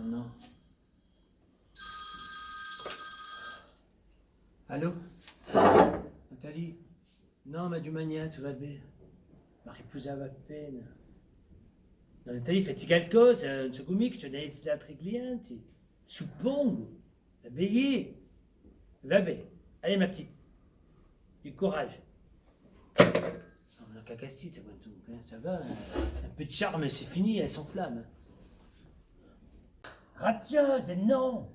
no. Allô? Nathalie? Non, ma Dumania, tu va bene. Ma riposa va peine. No, Nathalie, fatti qualcosa, non so come che c'è degli altri clienti. Suppongo. Veillez. Vabbè. Allez, ma petite. Du courage. On a qu'à castille, ça va. Un peu de charme, c'est fini, elle s'enflamme. Graziosa, non!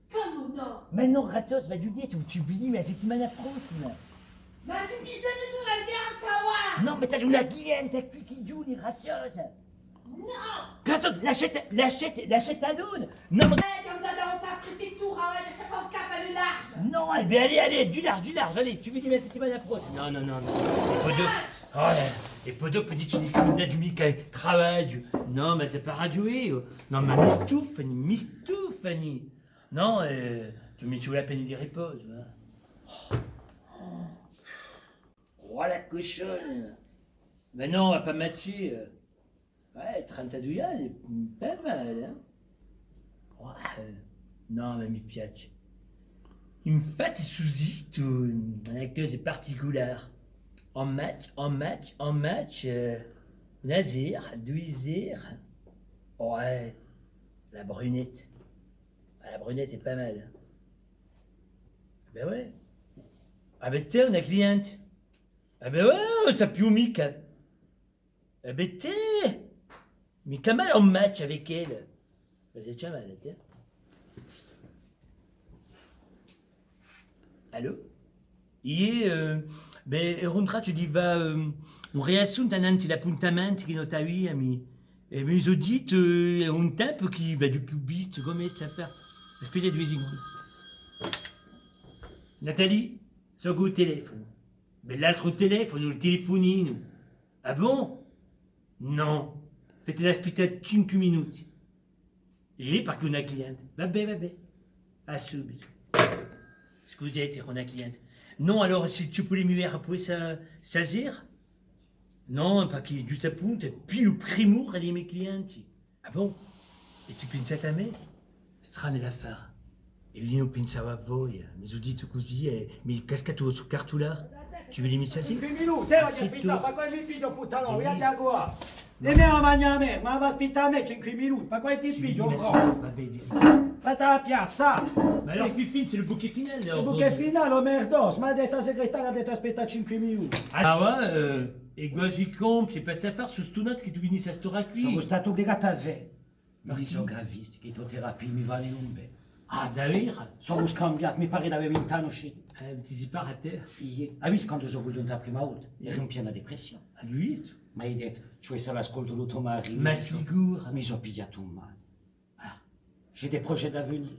Come no? Ma non, Graziosa, vai giù dietro, ci vedi la settimana prossima. Ma tu bisogno di una piazza, wa! No, ma t'as una cliente qui qui giù, Graziosa. No! Graziosa, l'achète à l'une. Non, mais... Comme dans ta préfecture, ouais, de chaque fois de cap à du large! Non, eh bien, allez, du large, allez, tu vedi la settimana prossima. Non. Et Podo, oh là, et Podo peut dire que tu dis comme du mica travail. Non, mais c'est pas radioé. Non, mais mistoufani. Non, tu mets la peine de repose. Oh, la cochonne. Mais non, on va pas matcher. Ouais, 32 c'est pas mal, hein. Ouais, non, mais mi piace. Infatti suscito una cosa particolare. En match, Nazir, Douizir. Ouais, la brunette. Ah, la brunette est pas mal. Hein. Ben ouais. Ah ben t'es una cliente. Ah ben ouais, ça pue au mica. Ah ben t'es. Mica mal en match avec elle. Ben c'est déjà mal, t'es. Allô? Ben, Rontra, tu dis, va, un riassunto ananti l'appuntamento che non t'avi, ami. E mi sono detto, un tempo che va du pubiste, come ça faire? Aspetta 2 secondi. Nathalie, sono au téléphone. Ben, l'altro telefono, il telefonino. Ah bon? Non. Fate l'aspettare 5 minuti. E perché una cliente. Vabbè. A subito. Scusate, era una cliente. Non, alors, si tu peux les muer après ça zire? Non, perché giusto appunto, è più primo dei miei clienti. Ah bon? E ti pensate a me? Strana l'affare. E io non pensavo a voi, mi sono detto così e mi è cascato sul cartolare. Tu vedi i messaggi? 5 minuti, aspetta, ma come mi piglio puttano, via qua. Dimmi a mangiare a me, ma va aspettare a me 5 minuti, ma come ti piglio? Vabbè, vedi. Fate la piazza. Ma alors, Fifine, c'est le bouquet final. Il bouquet finale, oh merdos, ma ha detto la segretaria, ha detto aspetta 5 minuti. Ah ouais, et quoi j'y compte, j'ai passé à faire sur ce note che tu finissi a stora qui. Sono stato obbligato a vedere. Mi Perché? sono gravisti, che terapia mi vale un bene. Ah, davvero? Sono scambiato, mi pare di avere 20 anni. Ti si pare a te? Ieri, hai visto quando sono venuto la prima volta? Ero in piena depressione. Hai visto? Ma hai detto, cioè se l'ascolto di tuo marito. Ma sicuro. Mi sono pigliato un male. Ah, j'ai des projets d'avenir.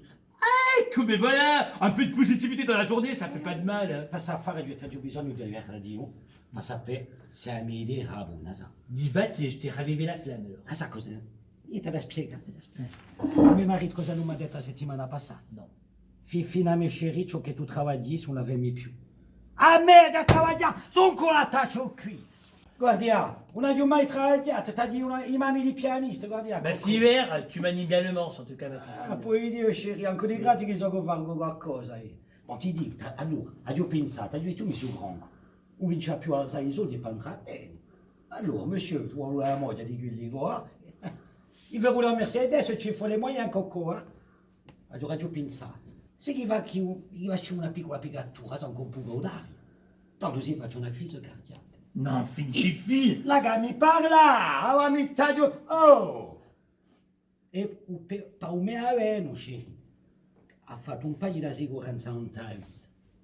Ecco, mais voilà, un peu de positivité dans la journée, ça fait pas de mal. Hein. Passa a fare di ho bisogno di arrivare a Dio. Ma sapere se a me idee rabo, nasa. Dis va, je t'ai ravivé la flamme alors. Ah, sa cosa? Io te la spiego, Mio marito cosa non mi ha detto la settimana passata? No. Fifina mia chérie, ciò che tu travagli non l'avevi più. A me da travagliare, sono con la taccia qui. Guardia, non hai mai travagliato, ti i mani di pianista, guardia. Bah si vert, tu manies bien le manche en tout cas, ma fille. Ah, puoi dire, chérie, anche di grazie che so che fanno qualcosa. Ma ti dico, allora, ho pensato, tu mi sono non vince più a i soldi per intrattenere. Allora, monsieur, tu vuoi la moglie di quelli qua? Il veut rouler en Mercedes, ci faut les moyens, Coco. Allora, ho pensato, se gli va c'è una piccola piccatura, sono con poco d'aria. Tanto si faccio una crisi cardiaca. Non, fille. Laga, mi parla! Allora mi taglio... Oh! E per me avevano, chérie, ha fatto un paio di assicuranza in time.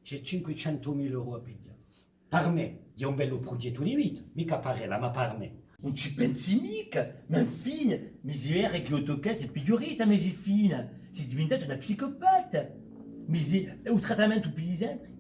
C'è 500.000 euro a pigliare. Per me, è un bello progetto di vita. Mica parela, ma per me. Non ci pensi mica, ma fine, miseria che autocar è peggiorita, ma fine, sei diventato una psicopata. Un trattamento più sempre.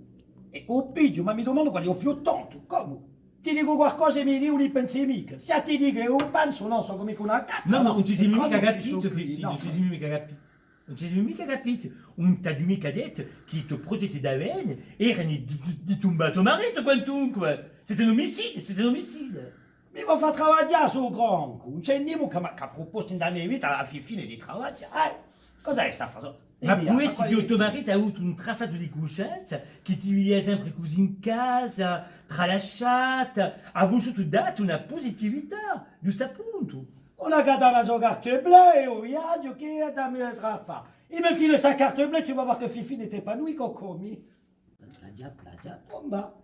E ho piglio, ma mi domando quali ho più tonto. Come? Ti dico qualcosa e mi dico non pensi mica. Se ti dico che ho penso, non so come una cappa. No, ma non ci sei mica Come capito, ci figli, no. non ci sei mica capito. Non ci sei mica capito. Un t'ha mica detto che il tuo progetto d'avere era di tombato marito quantunque. C'était un omicide. Mi va fa travagliare su gronco, non c'è niente che proposto in danni vita a fine di travagliare. Cos'è sta cosa? Ma poi si io tuo marito ha avuto un trasato di coscienza che ti via sempre così in casa, tralasciata, ha avuto dato una positività, giusto appunto. Una gadana sua carte bleue au viaggio che è da me tra fa. Il me file sa carte bleue, tu vas voir que Fifi n'était pas nous comme. Plagia, tomba.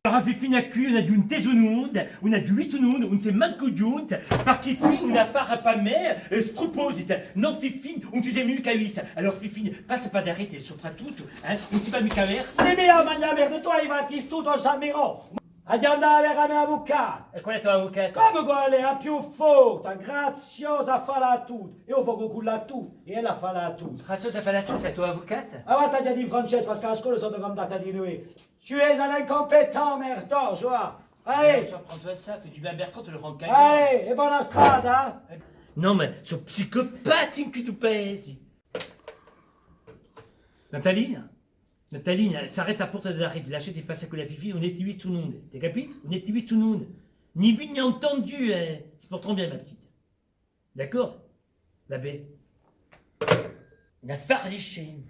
Allora Fifine qui on a di un tesononde, on a di un sononde, on s'è manco giunte, perché qui una farà pas me, sproposite, non Fifine, on ci sei mica vista. Alors Fifine, passe pas d'arrêter, soprattutto, on ti va mica ver. Mia mangia merda, tu hai fatti tutto a San Miro. Andiamo a vedere la mia avvocato. E qual è tua avvocato? Come quella è la più forte, graziosa a farla tutto. Io voglio culla tutto e ella farla tutto. Razzosa fa la tutta tua avvocata? Avanti già di Francesco, perché a scuola sono andata di lui. Tu es un incompétent, merdoso, ah. Allez, Prends-toi ça, fais du bien Bertrand, te le rends caguin. allez, e buona strada. Non mais, sono psicopatico che tu pensi. Nataline, s'arrête à porta d'arrêt, lâchez tes passes con la Fifi, on est tout le monde. T'as capito? On est tout le monde. Ni vu ni entendu, c'est pourtant bien ma petite. D'accord? Babé. La fardichée.